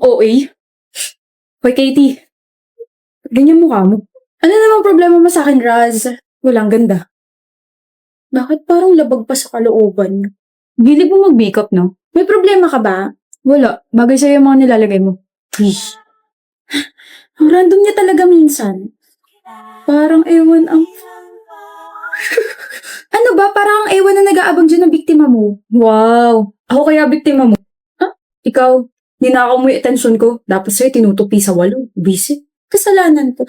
OA? Hoy, Katie. Ganyan mukha mo. Ano namang problema mo sa akin, Raz? Walang ganda. Bakit parang labag pa sa kalooban? Bilib mo mag-makeup, no? May problema ka ba? Wala. Bagay sa'yo yung mga nilalagay mo. Ish. Ang random niya talaga minsan. Parang ewan ang... Ano ba? Parang ang ewan na nag-aabang dyan ng biktima mo. Wow. Ako kaya biktima mo? Ha? Ikaw? Ninakaw mo yung atensyon ko. Dapat sa'yo tinutupi sa walo. Visit. Kasalanan ko.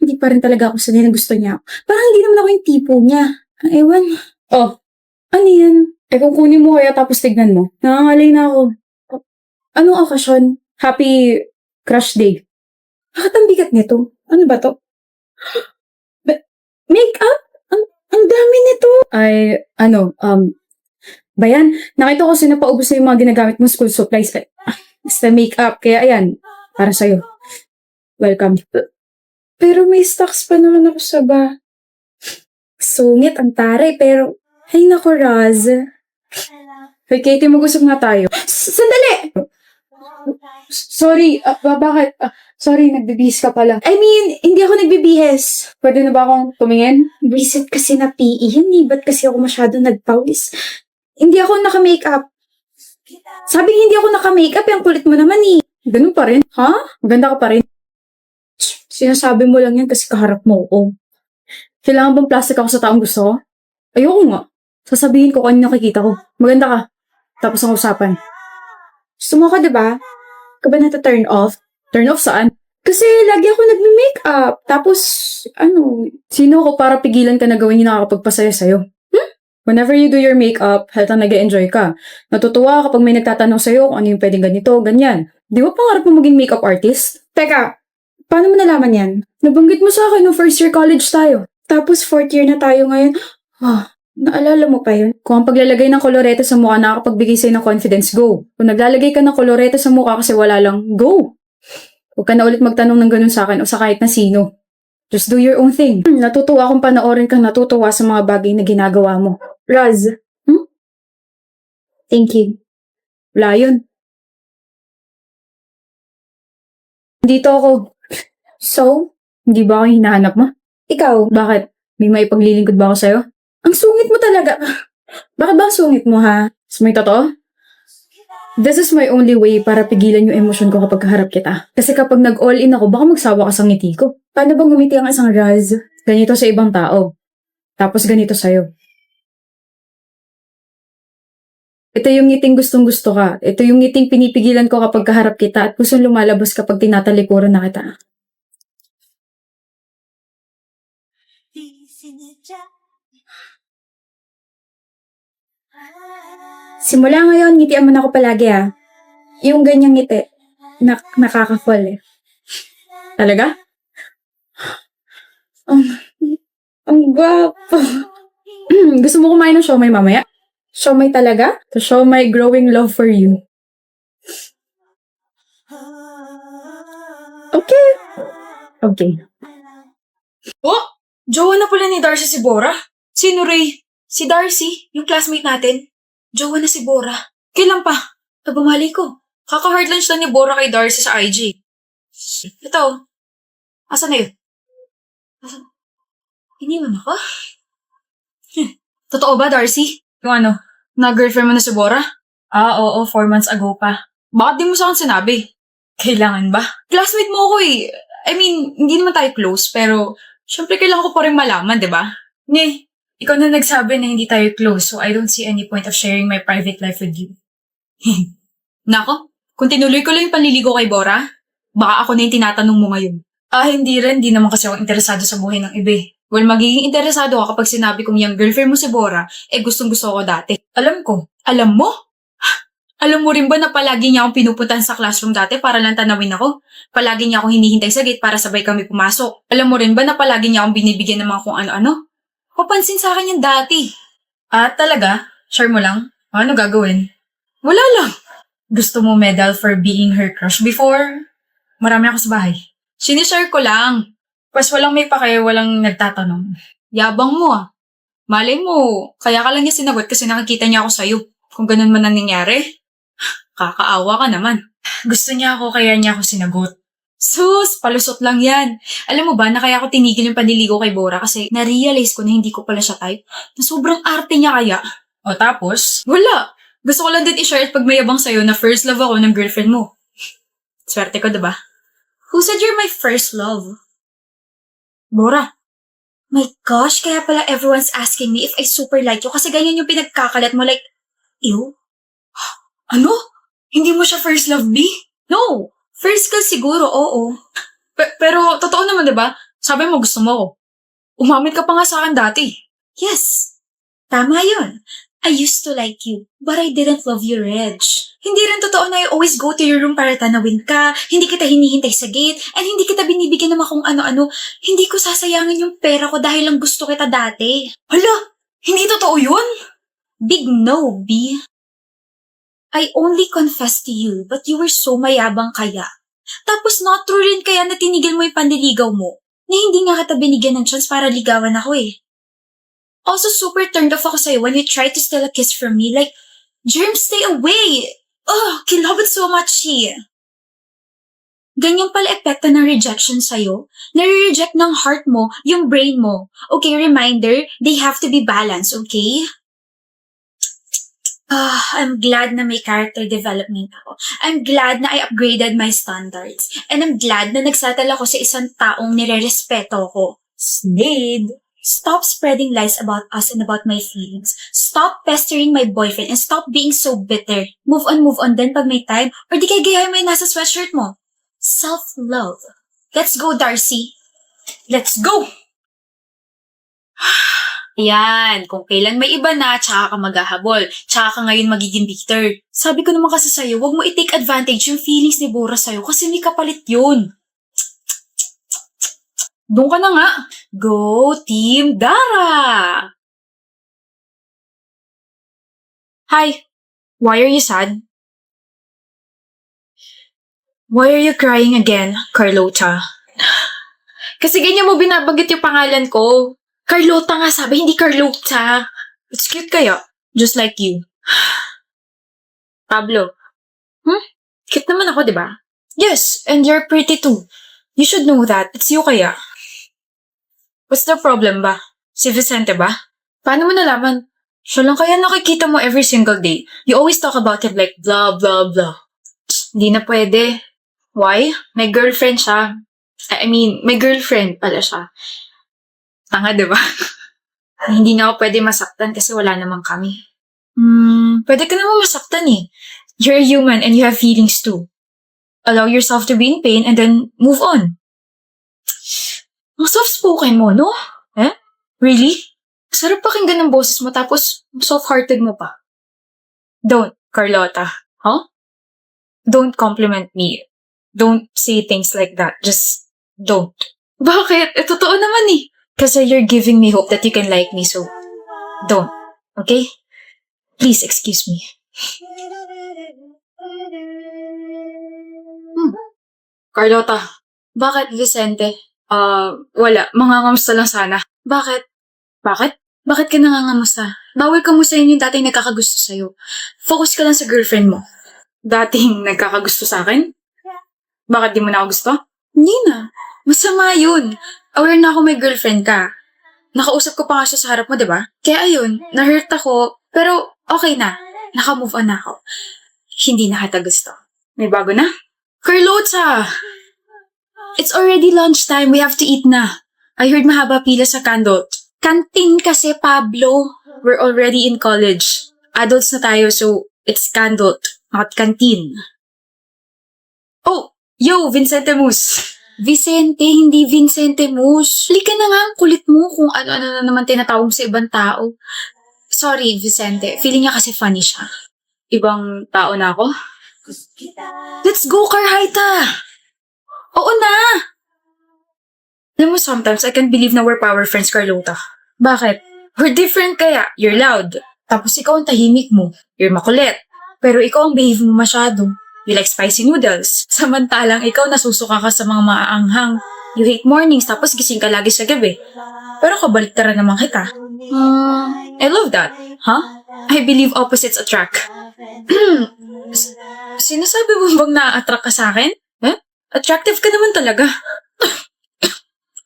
Hindi pa rin talaga ako sanay na gusto niya. Parang hindi naman ako yung tipo niya. Ang ewan. Oh, ano yan? Eh kung kunin mo kaya tapos tignan mo. Nangangalay na ako. Oh, anong okasyon? Happy crush day. Bakit ang bigat nito? Ano ba to? Make-up? Ang dami nito. Ay, Bayan, nakita ko sinapaubos na yung mga ginagamit mo school supplies. Basta make-up. Kaya ayan, para sa'yo. Welcome. Pero may stocks pa naman ako sa ba. Sungit ang taray, pero... Ay nako, Raz. Hey, Katie, mag-usap nga tayo. Sandali! Sorry, bakit? Sorry, nagbibihis ka pala. I mean, hindi ako nagbibihis. Pwede na ba akong tumingin? Visit kasi na PE yun eh. Ba't kasi ako masyado nagpawis? Hindi ako naka-makeup. Sabi hindi ako naka-makeup, yung kulit mo naman eh. Ganun pa rin? Ha? Maganda ka pa rin. Sinasabi mo lang yan kasi kaharap mo ako. Kailangan bang plastic ako sa taong gusto ko? Ayoko nga. Sasabihin ko kung ano nakikita ko. Maganda ka. Tapos ang usapan. Gusto mo ka, diba? Ka ba nata-turn off? Turn off saan? Kasi lagi ako nagme-makeup. Tapos, sino ako para pigilan ka na gawin yung nakakapagpasaya sa'yo? Whenever you do your makeup, halatang nag-e-enjoy ka. Natutuwa kapag may nagtatanong sa'yo kung ano yung pwedeng ganito, ganyan. Di ba pangarap mo maging makeup artist? Teka, paano mo nalaman yan? Nabanggit mo sa akin nung first year college tayo. Tapos fourth year na tayo ngayon. Naalala mo pa yun? Kung ang paglalagay ng kolorete sa mukha nakakapagbigay sa'yo ng confidence, go. Kung naglalagay ka ng kolorete sa mukha kasi wala lang, go. Huwag ka na ulit magtanong ng ganun sa akin o sa kahit na sino. Just do your own thing. Natutuwa akong panoorin kang natutuwa sa mga bagay na ginagawa mo. Raz, Thank you. Wala yun. Dito ako. So, hindi ba ako hinahanap mo? Ikaw, bakit? May maipaglilingkod ba ako sa'yo? Ang sungit mo talaga. Bakit ba ang sungit mo, ha? May totoo? This is my only way para pigilan yung emosyon ko kapag kaharap kita. Kasi kapag nag-all-in ako, baka magsawa ka sa ngiti ko. Paano bang ngumiti ang isang Raz? Ganito sa ibang tao. Tapos ganito sa'yo. Ito yung ngiting gustong-gusto ka. Ito yung ngiting pinipigilan ko kapag kaharap kita at pusong lumalabas kapag tinatalikuran na kita. Simula ngayon, ngitian mo na ako palagi Yung ganyang ngiti, nakaka-fall Talaga? Ang gwapo. Gusto mo kumain ng siomay mamaya? Siomay talaga? To show my growing love for you. Okay. Oh! Jowa na pala ni Darcy si Bora? Sino, Ray? Si Darcy, yung classmate natin. Jowa na si Bora. Kailan pa? Bumali ko. Kaka-hard lunch na ni Bora kay Darcy sa IG. Ito. Asan na yun? Iniwan ako? Totoo ba, Darcy? Yung na-girlfriend mo na si Bora? Oo, 4 months ago pa. Bakit di mo sa akin sinabi? Kailangan ba? Classmate mo ako I mean, hindi naman tayo close, pero syempre kailangan ko pa rin malaman, di ba? Ikaw na nagsabi na hindi tayo close, so I don't see any point of sharing my private life with you. Nako, kung tinuloy ko lang yung panliligo kay Bora, baka ako na yung tinatanong mo ngayon. Hindi rin, di naman kasi ako interesado sa buhay ng iba Well, magiging interesado ka kapag sinabi kong yung girlfriend mo si Bora, gustong-gusto ko dati. Alam ko. Alam mo? Alam mo rin ba na palagi niya akong pinupuntahan sa classroom dati para lang tanawin ako? Palagi niya akong hinihintay sa gate para sabay kami pumasok. Alam mo rin ba na palagi niya akong binibigyan ng mga kung ano-ano? Papansin sa akin yan dati. Talaga? Share mo lang? Ano gagawin? Wala lang. Gusto mo medal for being her crush before? Marami ako sa bahay. Sinishare ko lang. Pas walang may pake, walang nagtatanong. Yabang mo Malay mo, kaya ka lang niya sinagot kasi nakikita niya ako sa'yo. Kung ganun man ang nangyari, kakaawa ka naman. Gusto niya ako kaya niya ako sinagot. Sus, palusot lang yan. Alam mo ba na kaya ako tinigil yung panliligaw kay Bora kasi na-realize ko na hindi ko pala siya type. Na sobrang arte niya kaya. O tapos? Wala. Gusto ko lang din i-share at pagmayabang sa'yo na first love ako ng girlfriend mo. Swerte ko, diba? Who said you're my first love? Bora. My gosh, kaya pala everyone's asking me if I super like you kasi ganyan yung pinagkakalat mo like, ew? Ano? Hindi mo siya first love, B? No. First ka siguro, oo. Pero, totoo naman, diba? Sabi mo, gusto mo ako. Umamit ka pa nga sa akin dati. Yes. Tama yun. I used to like you, but I didn't love you, Reg. Hindi rin totoo na I always go to your room para tanawin ka, hindi kita hinihintay sa gate, and hindi kita binibigyan naman kung ano-ano. Hindi ko sasayangin yung pera ko dahil lang gusto kita dati. Hala, hindi totoo yun? Big no, B. I only confessed to you, but you were so mayabang kaya. Tapos not true rin kaya na tinigil mo yung panliligaw mo, na hindi nga kita binigyan ng chance para ligawan ako eh. Also, super turned off ako sa'yo when you tried to steal a kiss from me. Like, Germ, stay away! Ugh, love it so much, she. Ganyan pala epekto ng rejection sa'yo. Nare-reject ng heart mo, yung brain mo. Okay, reminder, they have to be balanced, okay? I'm glad na may character development ako. I'm glad na I upgraded my standards. And I'm glad na nagsatal ako sa isang taong nire-respeto ko. Snade! Stop spreading lies about us and about my feelings. Stop pestering my boyfriend and stop being so bitter. Move on din pag may time or di kay gayahin mo yung nasa sweatshirt mo. Self-love. Let's go, Darcy. Let's go! Yan, kung kailan may iba na, tsaka ka maghahabol. Tsaka ka ngayon magiging bitter. Sabi ko naman kasi sa'yo, wag mo i-take advantage yung feelings ni Bora sa'yo kasi may kapalit yun. Doon ka na nga. Go, Team Dara! Hi. Why are you sad? Why are you crying again, Carlota? Kasi ganyan mo binabanggit yung pangalan ko. Carlota nga sabi, hindi Carlota. It's cute kaya. Just like you. Pablo. Cute naman ako, di ba? Yes, and you're pretty too. You should know that. It's you kaya. What's the problem ba? Si Vicente ba? Paano mo nalaman? Siya lang kaya nakikita mo every single day. You always talk about him like blah, blah, blah. Hindi na pwede. Why? May girlfriend siya. May girlfriend pala siya. Tanga, diba? Hindi na ako pwede masaktan kasi wala naman kami. Pwede ka naman masaktan eh. You're a human and you have feelings too. Allow yourself to be in pain and then move on. Ang soft-spoken mo, no? Eh? Really? Sarap pakinggan ng boses mo tapos soft-hearted mo pa. Don't, Carlota. Huh? Don't compliment me. Don't say things like that. Just don't. Bakit? Totoo naman eh. Kasi you're giving me hope that you can like me, so don't. Okay? Please excuse me. Carlota, bakit Vicente? Wala. Mangangamusta lang sana. Bakit? Bakit? Bakit ka nangangamusta? Bawal kamustahin yung dating nagkakagusto sa'yo. Focus ka lang sa girlfriend mo. Dating nagkakagusto sa akin? Bakit di mo na ako gusto? Hindi na. Masama yun. Aware na ako may girlfriend ka. Nakausap ko pa nga siya sa harap mo, diba? Kaya ayun, na-hurt ako, pero okay na. Naka-move on na ako. Hindi na kita gusto. May bago na? Carlota! It's already lunchtime. We have to eat na. I heard mahaba pila sa Candot. Canteen kasi, Pablo. We're already in college. Adults na tayo, so it's Candot, not canteen. Oh, yo, Vincente Mus. Vicente, hindi Vincente Mus. Halika na nga, ang kulit mo kung ano-ano na naman tinatawag sa ibang tao. Sorry, Vicente. Feeling niya kasi funny siya. Ibang tao na ako? Let's go, Carhaita! Oo na! Alam mo, sometimes I can't believe na we're power friends, Carlota. Bakit? We're different kaya. You're loud. Tapos ikaw ang tahimik mo. You're makulit. Pero ikaw ang behave mo masyado. You like spicy noodles. Samantalang ikaw nasusuka ka sa mga maaanghang. You hate mornings tapos gising ka lagi sa gabi. Pero kabaliktaran naman kita. I love that. Huh? I believe opposites attract. Sinasabi mo bang na-attract ka sa akin? Huh? Attractive ka naman talaga.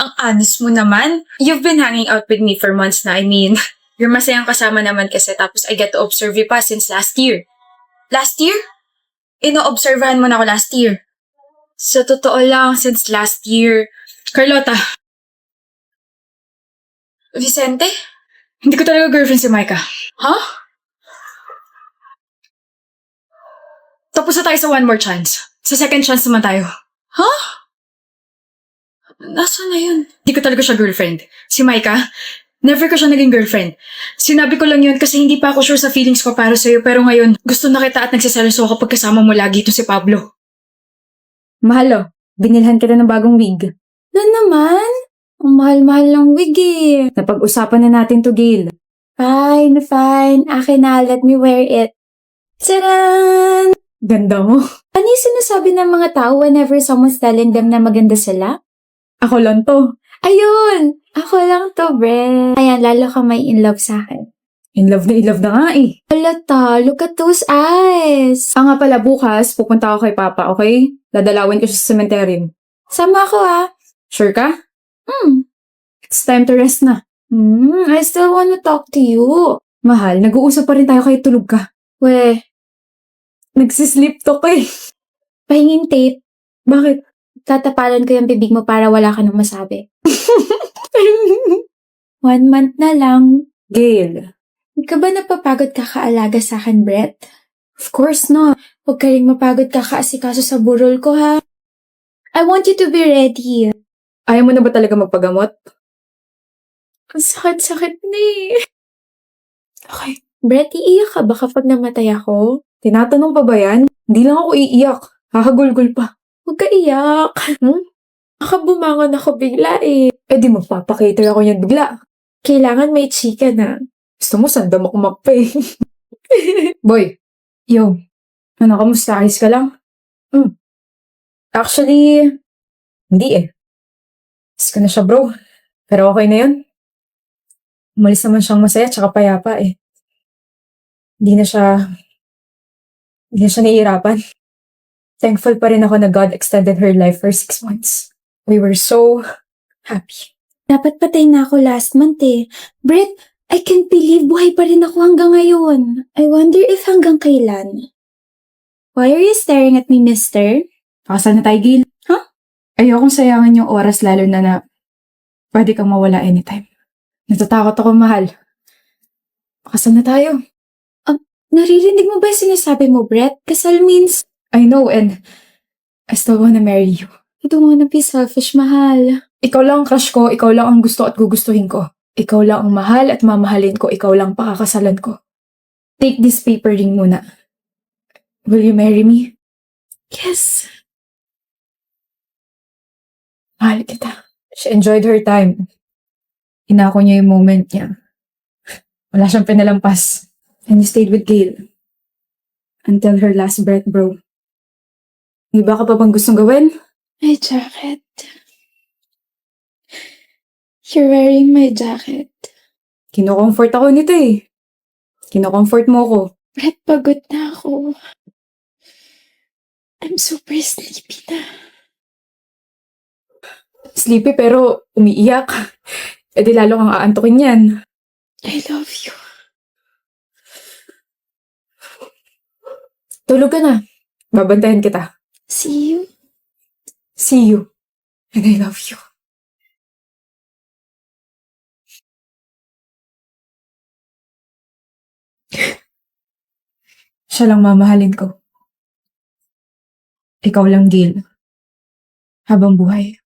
Ang honest mo naman. You've been hanging out with me for months na. I mean, you're masayang kasama naman kasi tapos I get to observe you pa since last year. Last year? Ino-observahan mo na ako last year. Sa totoo lang, since last year. Carlota. Vicente? Hindi ko talaga girlfriend si Micah. Huh? Tapos na tayo sa one more chance. Sa second chance naman tayo. Huh? Nasaan na yun? Hindi ko talaga siya girlfriend. Si Micah, never ko siya naging girlfriend. Sinabi ko lang yun kasi hindi pa ako sure sa feelings ko para sa'yo pero ngayon, gusto na kita at nagsiselos ako kapag kasama mo lagi itong si Pablo. Mahal, binilhan kita ng bagong wig. Na naman? Ang mahal-mahal ng wig eh. Napag-usapan na natin to, Gail. Fine, fine. Akin na, let me wear it. Tcharan! Ganda mo. Ano yung sinasabi ng mga tao whenever someone's telling them na maganda sila? Ako lang to. Ayun! Ako lang to, bre. Ayan, lalo ka may in love sa akin. In love na nga eh. Alata, look at those eyes. Nga pala bukas, pupunta ako kay Papa, okay? Dadalawin ko siya sa cemetery. Sama ko ah. Sure ka? Hmm. It's time to rest na. I still wanna talk to you. Mahal, nag-uusap pa rin tayo kahit tulog ka. Weh, Nagsisleep talk eh. pahingin tape. Bakit? Tatapalan ko yung bibig mo para wala ka nang masabi. 1 month na lang. Gail. Huwag ka ba napapagod kakaalaga sa akin, Brett? Of course not. Huwag ka rin mapagod kakaasikaso sa burol ko, ha? I want you to be ready. Ayaw mo na ba talaga magpagamot? Ang sakit-sakit na eh. Okay. Brett, iiyak ka ba kapag namatay ako? Tinatanong pa ba yan? Hindi lang ako iiyak. Kakagulgul pa. Huwag ka iyak. Baka bumangon ako bigla eh. Eh di magpapakater ako yan bigla. Kailangan may chika na. Gusto mo sandamak-mak pa eh. Boy. Yo. Ano, kamusta? Ayos ka lang? Actually, hindi eh. Ayos ka na siya bro. Pero okay na yun. Umalis naman siyang masaya tsaka payapa eh. Hindi na siya nahihirapan. Thankful pa rin ako na God extended her life for 6 months. We were so happy. Dapat patay na ako last month eh. Brett, I can't believe buhay pa rin ako hanggang ngayon. I wonder if hanggang kailan. Why are you staring at me, mister? Pakasal na tayo, Gil. Huh? Ayokong sayangin yung oras lalo na pwede kang mawala anytime. Natatakot ako, mahal. Pakasal na tayo. Naririnig mo ba yung sinasabi mo, Brett? Kasal means, I know and I still wanna marry you. I don't wanna be selfish, mahal. Ikaw lang ang crush ko, ikaw lang ang gusto at gugustuhin ko. Ikaw lang ang mahal at mamahalin ko, ikaw lang pakakasalan ko. Take this paper ring muna. Will you marry me? Yes. Mahal kita. She enjoyed her time. Inako niya yung moment niya. Wala siyang pinalampas. And you stayed with Gail. Until her last breath, bro. May ba ka pa bang gustong gawin? My jacket. You're wearing my jacket. Kino-comfort ako nito eh. Kino-comfort mo ako. Brett, pagod na ako. I'm super sleepy na. Sleepy pero umiiyak. E di lalo kang aantukin yan. I love you. Tulog ka na. Babantayan kita. See you. See you. And I love you. Siya lang mamahalin ko. Ikaw lang, Gail. Habang buhay.